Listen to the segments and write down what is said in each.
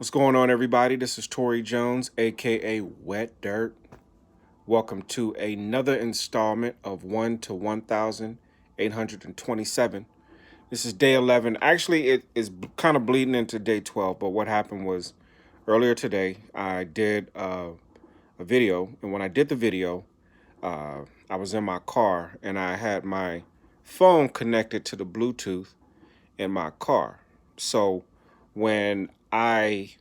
What's going on, everybody? This is Tori Jones, aka Wet Dirt. Welcome to another installment of 1 to 1,827. This is day 11. Actually, it is kind of bleeding into day 12, but what happened was earlier today, I did a video, and when I did the video, I was in my car and I had my phone connected to the Bluetooth in my car. So when I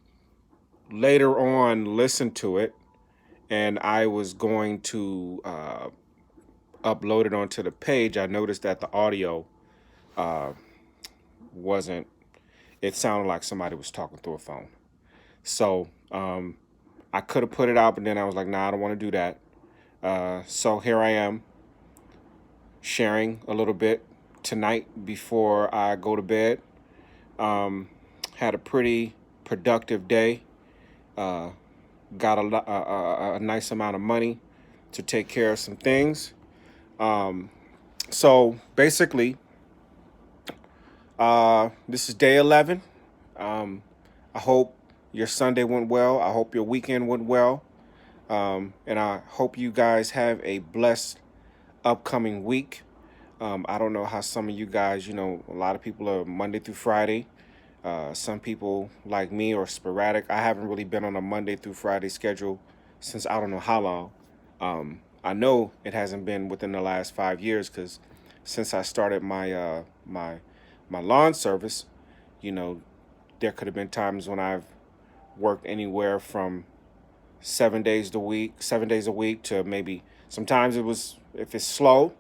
later on listened to it and I was going to upload it onto the page, I noticed that the audio uh, wasn't, it sounded like somebody was talking through a phone. So I could have put it out, but then I was like, nah, I don't want to do that. So here I am sharing a little bit tonight before I go to bed. Had a pretty productive day. Uh, got a nice amount of money to take care of some things. Um, so basically, this is day 11. I hope your Sunday went well. I hope your weekend went well. And I hope you guys have a blessed upcoming week. I don't know how some of you guys, a lot of people are Monday through Friday. Some people like me are sporadic. I haven't really been on a Monday through Friday schedule since I don't know how long. I know it hasn't been within the last 5 years because since I started my lawn service, you know, there could have been times when I've worked anywhere from 7 days a week to maybe sometimes it was if it's slow,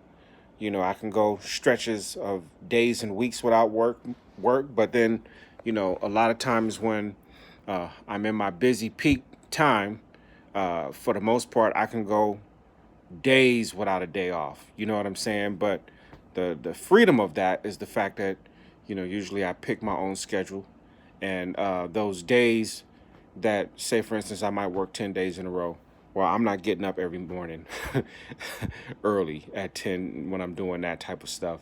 I can go stretches of days and weeks without work. But then, a lot of times when I'm in my busy peak time, for the most part, I can go days without a day off. You know what I'm saying? But the freedom of that is the fact that, usually I pick my own schedule, and those days that, say for instance, I might work 10 days in a row. Well, I'm not getting up every morning early at 10 when I'm doing that type of stuff.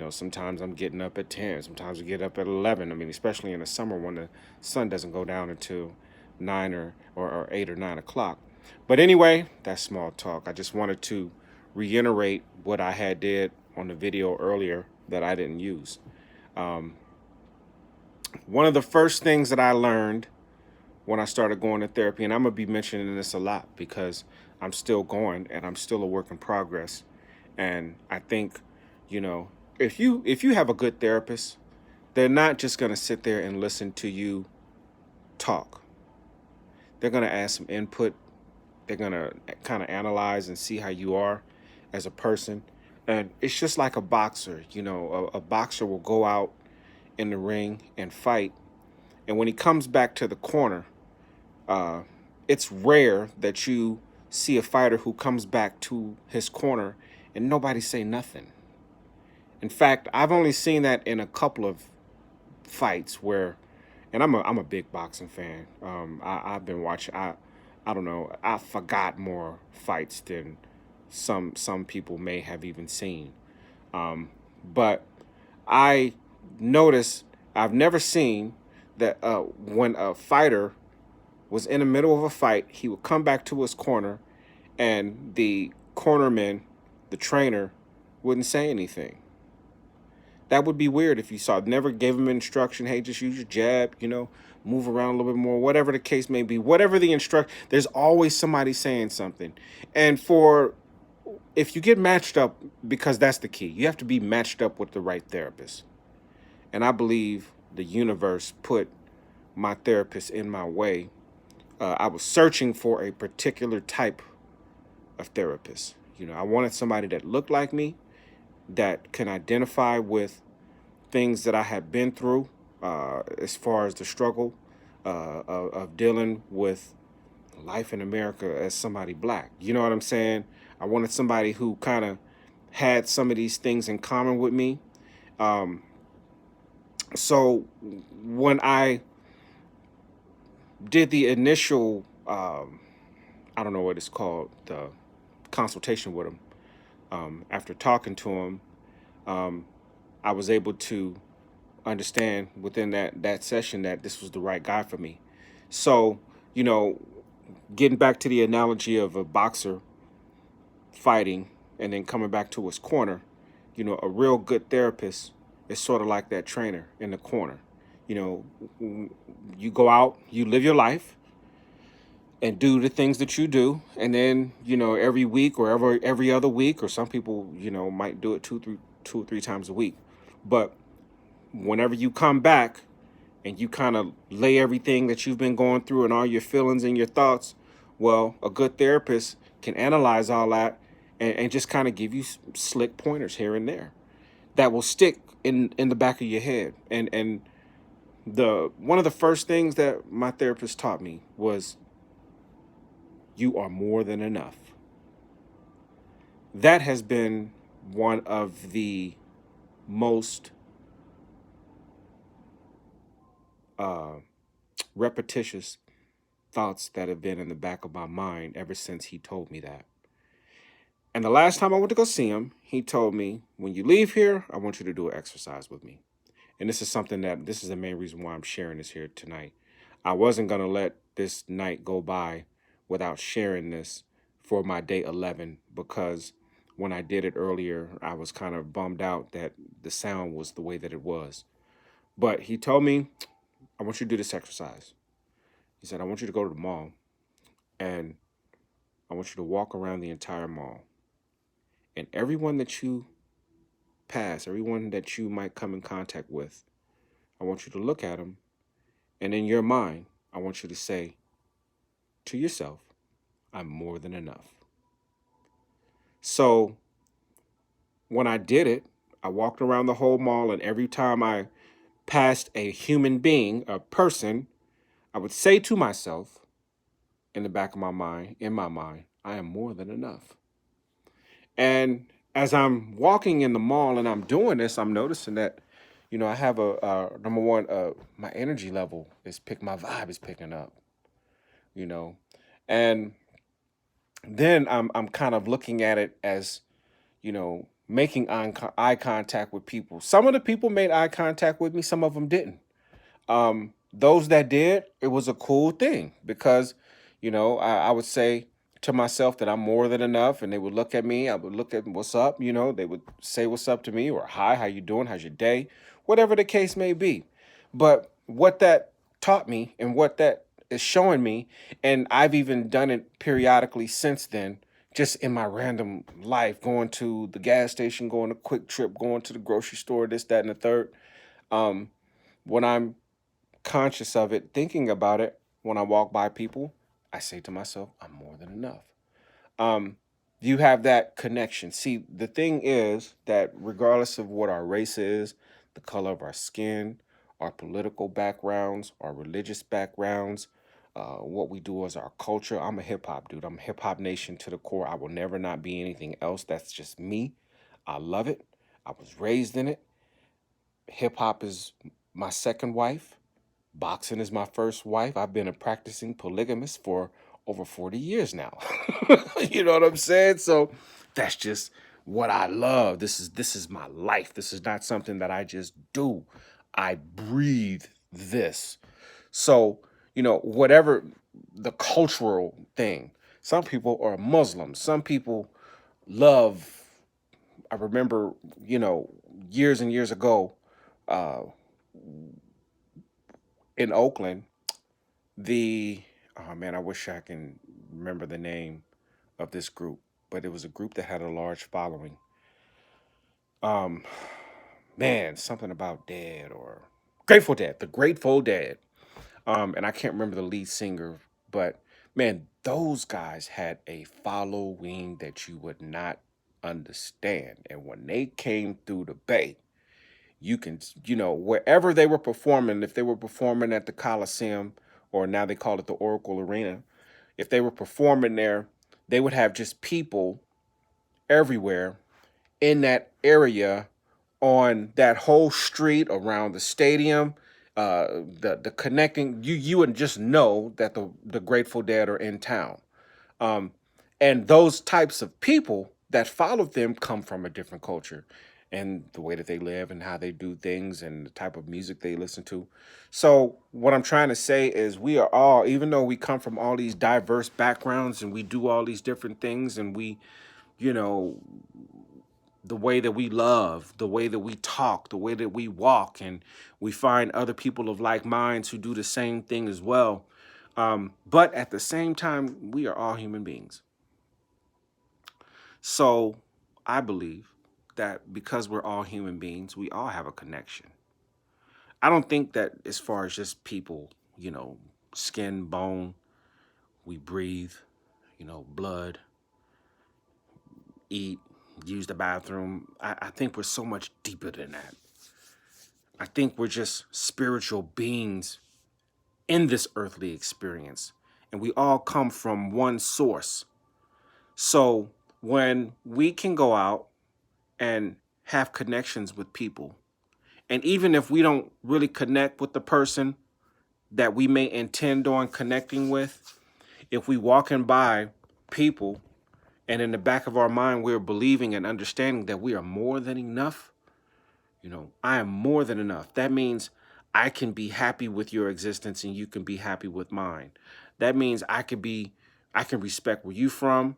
Sometimes I'm getting up at 10. Sometimes I get up at 11. I mean, especially in the summer when the sun doesn't go down until 9 or 8 or 9 o'clock. But anyway, that's small talk. I just wanted to reiterate what I had did on the video earlier that I didn't use. Um, One of the first things that I learned when I started going to therapy, and I'm going to be mentioning this a lot because I'm still going and I'm still a work in progress. And I think, you know, if you have a good therapist, they're not just going to sit there and listen to you talk. They're going to add some input. They're going to kind of analyze and see how you are as a person. And it's just like a boxer. A boxer will go out in the ring and fight. And when he comes back to the corner, uh, it's rare that you see a fighter who comes back to his corner and nobody say nothing. In fact, I've only seen that in a couple of fights where, and I'm a big boxing fan. I've been watching. I don't know. I forgot more fights than some people may have even seen. But I noticed I've never seen that when a fighter was in the middle of a fight, he would come back to his corner, and the cornerman, the trainer, wouldn't say anything. That would be weird if you saw. Never gave him instruction. Hey, just use your jab. Move around a little bit more. Whatever the case may be. Whatever the there's always somebody saying something. And if you get matched up, because that's the key, you have to be matched up with the right therapist. And I believe the universe put my therapist in my way. I was searching for a particular type of therapist. I wanted somebody that looked like me, that can identify with things that I had been through, as far as the struggle of dealing with life in America as somebody black. You know what I'm saying? I wanted somebody who kind of had some of these things in common with me. Um, so when I did the initial, I don't know what it's called, the consultation with him, after talking to him, um, I was able to understand within that session that this was the right guy for me. So, you know, getting back to the analogy of a boxer fighting and then coming back to his corner, a real good therapist is sort of like that trainer in the corner. You know, you go out, you live your life and do the things that you do, and then every week or every other week, or some people might do it two or three times a week. But whenever you come back and you kind of lay everything that you've been going through and all your feelings and your thoughts, well, a good therapist can analyze all that and just kind of give you slick pointers here and there that will stick in the back of your head. And the one of the first things that my therapist taught me was, you are more than enough. That has been one of the most uh, repetitious thoughts that have been in the back of my mind ever since he told me that. And the last time I went to go see him, he told me, when you leave here, I want you to do an exercise with me. And this is the main reason why I'm sharing this here tonight. I wasn't going to let this night go by without sharing this for my day 11, because when I did it earlier, I was kind of bummed out that the sound was the way that it was. But he told me, I want you to do this exercise. He said, I want you to go to the mall and I want you to walk around the entire mall. And everyone that you pass, everyone that you might come in contact with, I want you to look at them. And in your mind, I want you to say to yourself, I'm more than enough. So when I did it, I walked around the whole mall, and every time I passed a human being, a person, I would say to myself in the back of my mind, I am more than enough. And as I'm walking in the mall and I'm doing this, I'm noticing that, I have number one, my energy level my vibe is picking up, you know, and then I'm kind of looking at it as, making eye contact with people. Some of the people made eye contact with me, some of them didn't. Those that did, it was a cool thing because, I would say to myself that I'm more than enough, and they would look at me. I would look at what's up. They would say what's up to me, or hi, how you doing? How's your day? Whatever the case may be. But what that taught me and what that is showing me, and I've even done it periodically since then, just in my random life, going to the gas station, going to Quick Trip, going to the grocery store, this, that, and the third. Um, when I'm conscious of it, thinking about it, when I walk by people, I say to myself, I'm more than enough. Um, you have that connection. See, the thing is that regardless of what our race is, the color of our skin, our political backgrounds, our religious backgrounds, what we do as our culture, I'm a hip hop dude. I'm hip hop nation to the core. I will never not be anything else. That's just me. I love it. I was raised in it. Hip hop is my second wife. Boxing is my first wife. I've been a practicing polygamist for over 40 years now. You know what I'm saying? So that's just what I love. This is my life. This is not something that I just do. I breathe this. So, whatever the cultural thing, some people are Muslims. Some people love, I remember, years and years ago, uh, in Oakland, the oh man, I wish I can remember the name of this group, but it was a group that had a large following. Um, man, something about Dead or Grateful Dead, the Grateful Dead. And I can't remember the lead singer, but man, those guys had a following that you would not understand. And when they came through the Bay, you can, wherever they were performing, if they were performing at the Coliseum, or now they call it the Oracle Arena, if they were performing there, they would have just people everywhere in that area, on that whole street around the stadium, the connecting, you would just know that the Grateful Dead are in town. Um, and those types of people that followed them come from a different culture. and the way that they live and how they do things and the type of music they listen to. So, what I'm trying to say is, we are all, even though we come from all these diverse backgrounds and we do all these different things, and we, you know, the way that we love, the way that we talk, the way that we walk, and we find other people of like minds who do the same thing as well. But at the same time, we are all human beings. So I believe that because we're all human beings, we all have a connection. I don't think that as far as just people, skin, bone, we breathe, blood, eat, use the bathroom. I think we're so much deeper than that. I think we're just spiritual beings in this earthly experience, and we all come from one source. So when we can go out and have connections with people, and even if we don't really connect with the person that we may intend on connecting with, if we walking by people and in the back of our mind we're believing and understanding that we are more than enough, I am more than enough. That means I can be happy with your existence and you can be happy with mine. That means I can respect where you from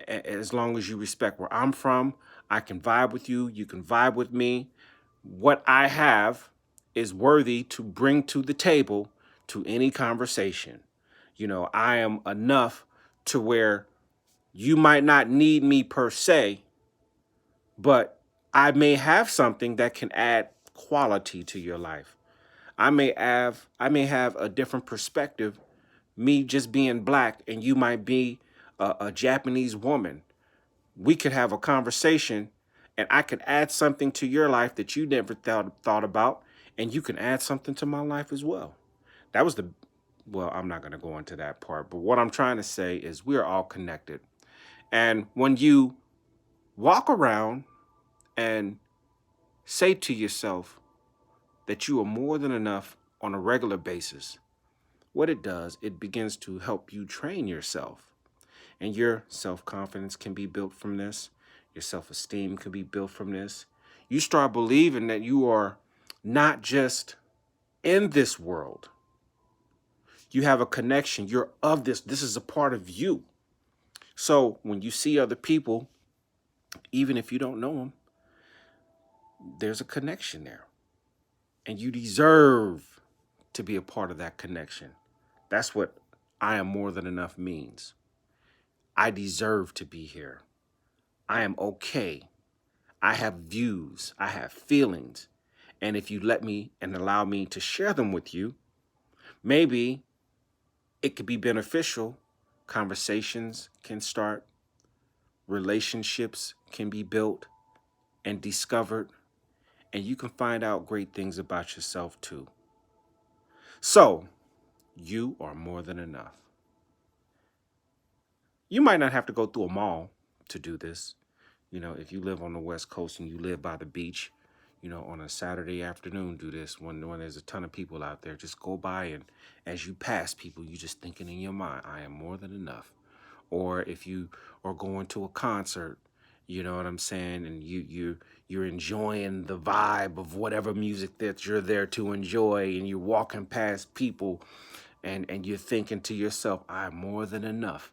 as long as you respect where I'm from. I can vibe with you, you can vibe with me. What I have is worthy to bring to the table to any conversation. I am enough to where you might not need me per se, but I may have something that can add quality to your life. I may have a different perspective, me just being black and you might be a Japanese woman. We could have a conversation and I could add something to your life that you never thought about, and you can add something to my life as well. That was the well, I'm not going to go into that part, but what I'm trying to say is we're all connected. And when you walk around and say to yourself that you are more than enough on a regular basis, what it does, it begins to help you train yourself. And your self confidence can be built from this. Your self esteem can be built from this. You start believing that you are not just in this world, you have a connection. You're of this. This is a part of you. So when you see other people, even if you don't know them, there's a connection there. And you deserve to be a part of that connection. That's what I am more than enough means. I deserve to be here. I am okay. I have views. I have feelings. And if you let me and allow me to share them with you, maybe it could be beneficial. Conversations can start, relationships can be built and discovered, and you can find out great things about yourself too. So, you are more than enough. You might not have to go through a mall to do this. If you live on the West Coast and you live by the beach, on a Saturday afternoon, do this when there's a ton of people out there. Just go by, and as you pass people, you just thinking in your mind, I am more than enough. Or if you are going to a concert, you know what I'm saying, and you're enjoying the vibe of whatever music that you're there to enjoy, and you're walking past people, and you're thinking to yourself, I'm more than enough.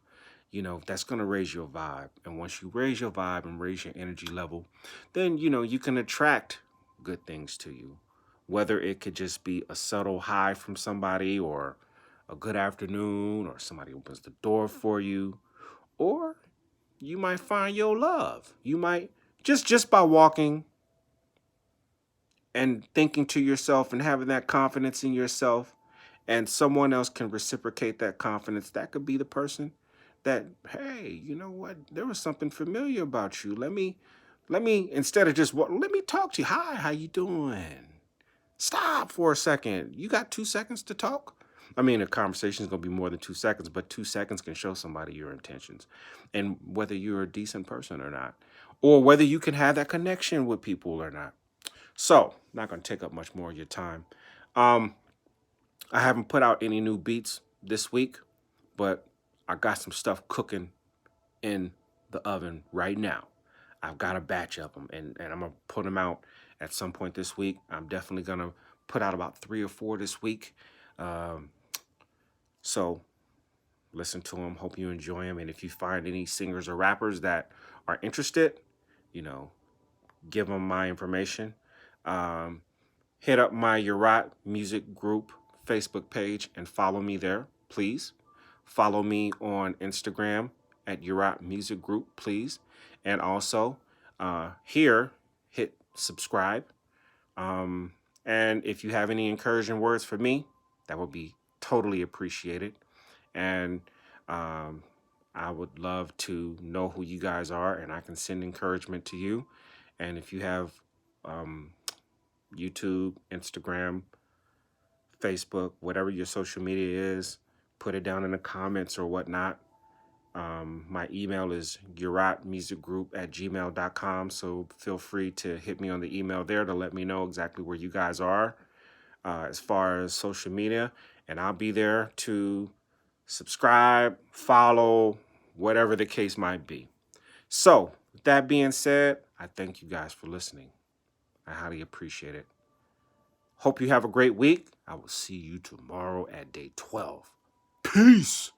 That's going to raise your vibe. And once you raise your vibe and raise your energy level, then, you can attract good things to you. Whether it could just be a subtle hi from somebody, or a good afternoon, or somebody opens the door for you, or you might find your love. You might just by walking and thinking to yourself and having that confidence in yourself, and someone else can reciprocate that confidence. That could be the person that, hey, you know what, there was something familiar about you. Let me instead of just let me talk to you. Hi, how you doing? Stop for a second. You got 2 seconds to talk? I mean, a conversation is going to be more than 2 seconds, but 2 seconds can show somebody your intentions and whether you're a decent person or not, or whether you can have that connection with people or not. So, not going to take up much more of your time. Um, I haven't put out any new beats this week, but I got some stuff cooking in the oven right now. I've got a batch of them, and I'm gonna put them out at some point this week. I'm definitely gonna put out about 3 or 4 this week. Um, so listen to them. Hope you enjoy them. And if you find any singers or rappers that are interested, you know, give them my information. Um, Hit up my Urat Music Group Facebook page and follow me there, please. Follow me on Instagram at Urat Music Group, please. And also here, hit subscribe. Um, and if you have any encouraging words for me, that would be totally appreciated. And um, I would love to know who you guys are, and I can send encouragement to you. And if you have um, YouTube, Instagram, Facebook, whatever your social media is, put it down in the comments or whatnot. My email is uratmusicgroup@gmail.com. So feel free to hit me on the email there to let me know exactly where you guys are as far as social media. And I'll be there to subscribe, follow, whatever the case might be. So, with that being said, I thank you guys for listening. I highly appreciate it. Hope you have a great week. I will see you tomorrow at day 12. Peace.